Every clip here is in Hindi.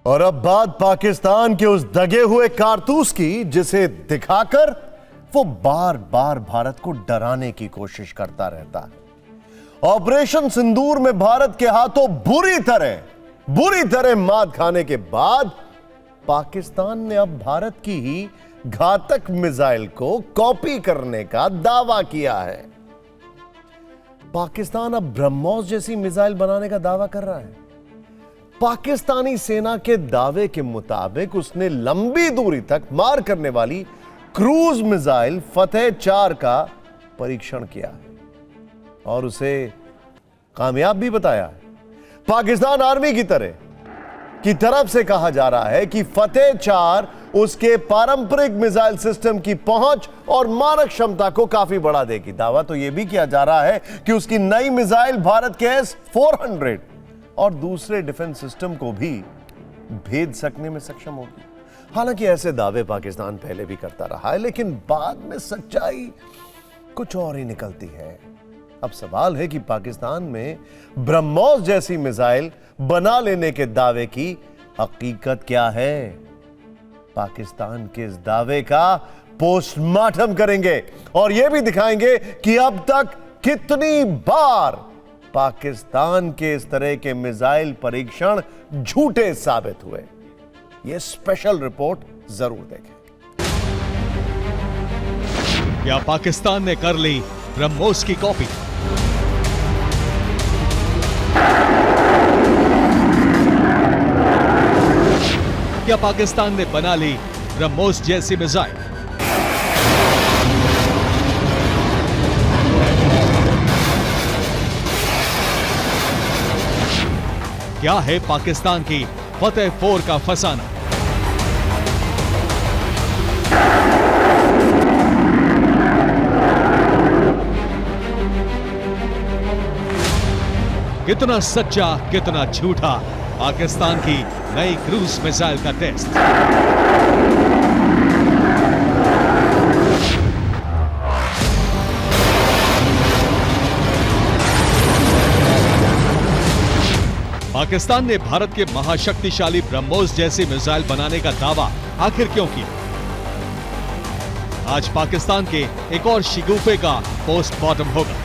और अब बात पाकिस्तान के उस दगे हुए कारतूस की जिसे दिखाकर वो बार बार भारत को डराने की कोशिश करता रहता है। ऑपरेशन सिंदूर में भारत के हाथों बुरी तरह मात खाने के बाद पाकिस्तान ने अब भारत की ही घातक मिसाइल को कॉपी करने का दावा किया है। पाकिस्तान अब ब्रह्मोस जैसी मिसाइल बनाने का दावा कर रहा है। पाकिस्तानी सेना के दावे के मुताबिक उसने लंबी दूरी तक मार करने वाली क्रूज मिसाइल फतेह 4 का परीक्षण किया है और उसे कामयाब भी बताया है। पाकिस्तान आर्मी की तरफ से कहा जा रहा है कि फतेह 4 उसके पारंपरिक मिसाइल सिस्टम की पहुंच और मारक क्षमता को काफी बढ़ा देगी। दावा तो यह भी किया जा रहा है कि उसकी नई मिसाइल भारत के S-400 और दूसरे डिफेंस सिस्टम को भी भेद सकने में सक्षम होगी। हालांकि ऐसे दावे पाकिस्तान पहले भी करता रहा है, लेकिन बाद में सच्चाई कुछ और ही निकलती है। अब सवाल है कि पाकिस्तान में ब्रह्मोस जैसी मिसाइल बना लेने के दावे की हकीकत क्या है। पाकिस्तान के इस दावे का पोस्टमार्टम करेंगे और यह भी दिखाएंगे कि अब तक कितनी बार पाकिस्तान के इस तरह के मिसाइल परीक्षण झूठे साबित हुए। यह स्पेशल रिपोर्ट जरूर देखें। क्या पाकिस्तान ने कर ली ब्रह्मोस की कॉपी? क्या पाकिस्तान ने बना ली ब्रह्मोस जैसी मिसाइल? क्या है पाकिस्तान की फतेह 4 का फसाना? कितना सच्चा कितना झूठा पाकिस्तान की नई क्रूज मिसाइल का टेस्ट। पाकिस्तान ने भारत के महाशक्तिशाली ब्रह्मोस जैसी मिसाइल बनाने का दावा आखिर क्यों किया? आज पाकिस्तान के एक और शिगुफे का पोस्टमार्टम होगा।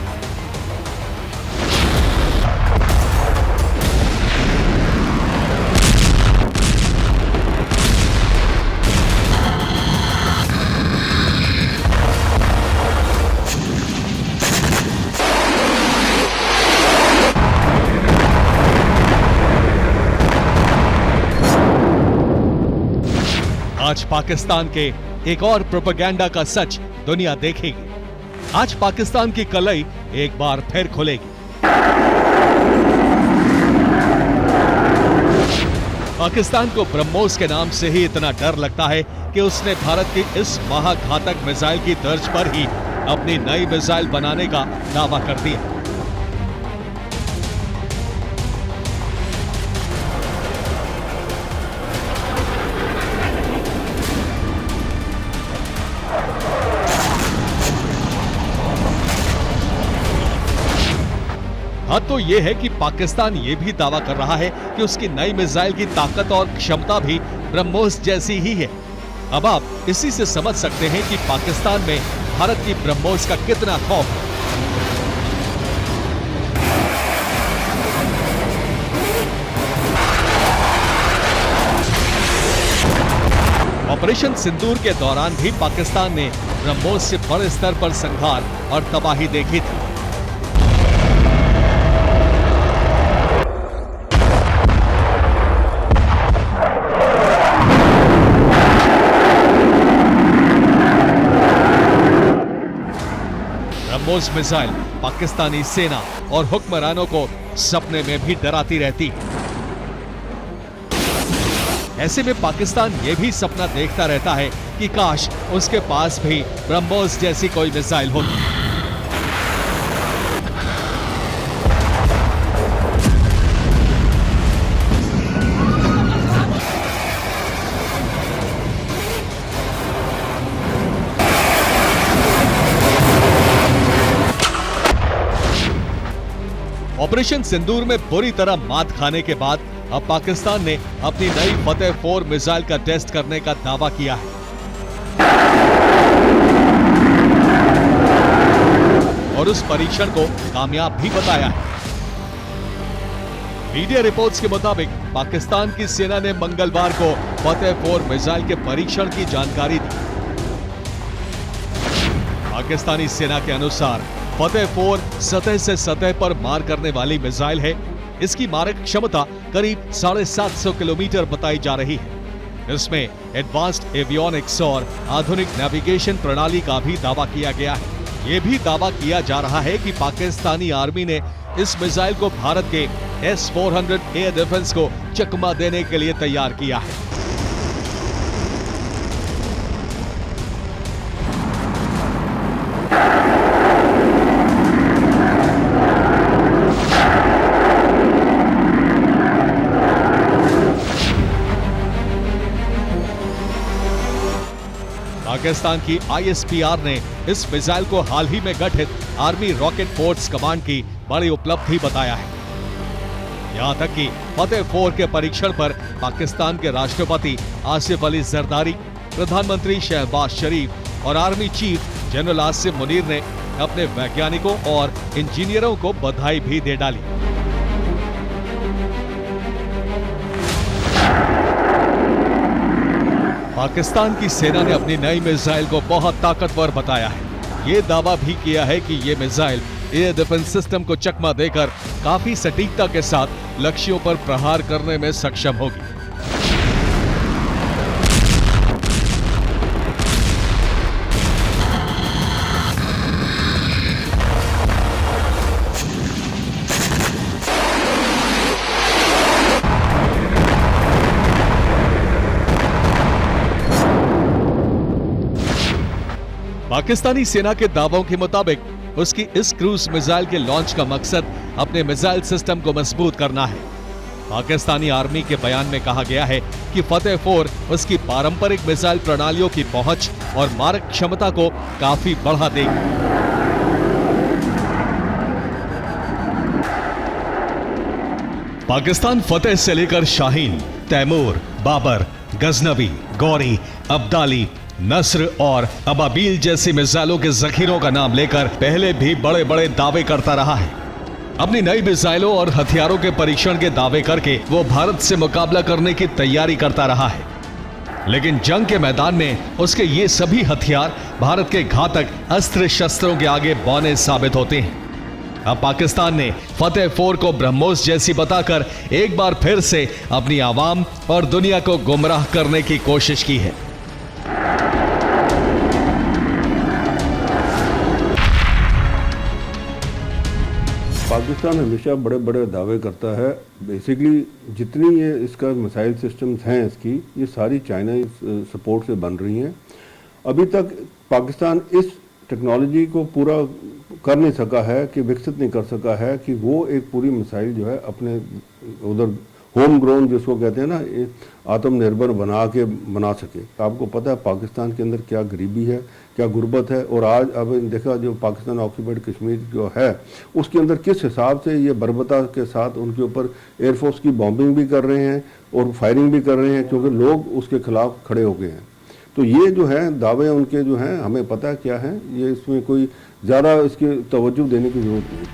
आज पाकिस्तान के एक और प्रोपेगेंडा का सच दुनिया देखेगी। आज पाकिस्तान की कलई एक बार फिर खुलेगी। पाकिस्तान को ब्रह्मोस के नाम से ही इतना डर लगता है कि उसने भारत की इस महाघातक मिसाइल की तर्ज पर ही अपनी नई मिसाइल बनाने का दावा कर दिया। हाँ, तो यह है कि पाकिस्तान यह भी दावा कर रहा है कि उसकी नई मिसाइल की ताकत और क्षमता भी ब्रह्मोस जैसी ही है। अब आप इसी से समझ सकते हैं कि पाकिस्तान में भारत की ब्रह्मोस का कितना खौफ है। ऑपरेशन सिंदूर के दौरान भी पाकिस्तान ने ब्रह्मोस से बड़े स्तर पर संहार और तबाही देखी थी। ब्रह्मोस मिसाइल पाकिस्तानी सेना और हुक्मरानों को सपने में भी डराती रहती है। ऐसे में पाकिस्तान यह भी सपना देखता रहता है कि काश उसके पास भी ब्रह्मोस जैसी कोई मिसाइल होती। ऑपरेशन सिंदूर में बुरी तरह मात खाने के बाद अब पाकिस्तान ने अपनी नई फतेह 4 मिसाइल का टेस्ट करने का दावा किया है और उस परीक्षण को कामयाब भी बताया है। मीडिया रिपोर्ट्स के मुताबिक पाकिस्तान की सेना ने मंगलवार को फतेह 4 मिसाइल के परीक्षण की जानकारी दी। पाकिस्तानी सेना के अनुसार फतेह 4 सतह से सतह पर मार करने वाली मिसाइल है। इसकी मारक क्षमता करीब 750 किलोमीटर बताई जा रही है। इसमें एडवांस्ड एवियोनिक्स और आधुनिक नेविगेशन प्रणाली का भी दावा किया गया है। यह भी दावा किया जा रहा है कि पाकिस्तानी आर्मी ने इस मिसाइल को भारत के S-400 एयर डिफेंस को चकमा देने के लिए तैयार किया है। पाकिस्तान की ISPR ने इस मिसाइल को हाल ही में गठित आर्मी रॉकेट फोर्स कमांड की बड़ी उपलब्धि बताया है। यहां तक कि फतेह 4 के परीक्षण पर पाकिस्तान के राष्ट्रपति आसिफ अली जरदारी, प्रधानमंत्री शहबाज शरीफ और army chief general Asim Munir ने अपने वैज्ञानिकों और इंजीनियरों को बधाई भी दे डाली। पाकिस्तान की सेना ने अपनी नई मिसाइल को बहुत ताकतवर बताया है। ये दावा भी किया है कि ये मिसाइल एयर डिफेंस सिस्टम को चकमा देकर काफी सटीकता के साथ लक्ष्यों पर प्रहार करने में सक्षम होगी। पाकिस्तानी सेना के दावों के मुताबिक उसकी इस क्रूज मिसाइल के लॉन्च का मकसद अपने मिसाइल सिस्टम को मजबूत करना है। पाकिस्तानी आर्मी के बयान में कहा गया है कि फतेह 4 उसकी पारंपरिक मिसाइल प्रणालियों की पहुंच और मारक क्षमता को काफी बढ़ा देगी। पाकिस्तान फतेह से लेकर शाहीन, तैमूर, बाबर, गजनवी, गौरी, अब्दाली, नस्र और अबाबील जैसी मिसाइलों के जखीरों का नाम लेकर पहले भी बड़े बड़े दावे करता रहा है। अपनी नई मिसाइलों और हथियारों के परीक्षण के दावे करके वो भारत से मुकाबला करने की तैयारी करता रहा है, लेकिन जंग के मैदान में उसके ये सभी हथियार भारत के घातक अस्त्र शस्त्रों के आगे बौने साबित होते हैं। अब पाकिस्तान ने फतेह 4 को ब्रह्मोस जैसी बताकर एक बार फिर से अपनी आवाम और दुनिया को गुमराह करने की कोशिश की है। पाकिस्तान हमेशा बड़े बड़े दावे करता है। बेसिकली जितनी ये इसका मिसाइल सिस्टम्स हैं इसकी, ये सारी चाइना सपोर्ट से बन रही हैं। अभी तक पाकिस्तान इस टेक्नोलॉजी को पूरा कर नहीं सका है, कि विकसित नहीं कर सका है कि वो एक पूरी मिसाइल जो है अपने उधर होम ग्रोन जिसको कहते हैं ना, आत्मनिर्भर बना सके। आपको पता है पाकिस्तान के अंदर क्या गरीबी है, क्या गुर्बत है, और आज अब देखा जो पाकिस्तान ऑक्यूपाइड कश्मीर जो है उसके अंदर किस हिसाब से ये बर्बरता के साथ उनके ऊपर एयरफोर्स की बॉम्बिंग भी कर रहे हैं और फायरिंग भी कर रहे हैं, क्योंकि लोग उसके खिलाफ खड़े हो गए हैं। तो ये जो है दावे उनके जो हैं, हमें पता है क्या है, ये इसमें कोई ज़्यादा इसकी तवज्जो देने की जरूरत नहीं।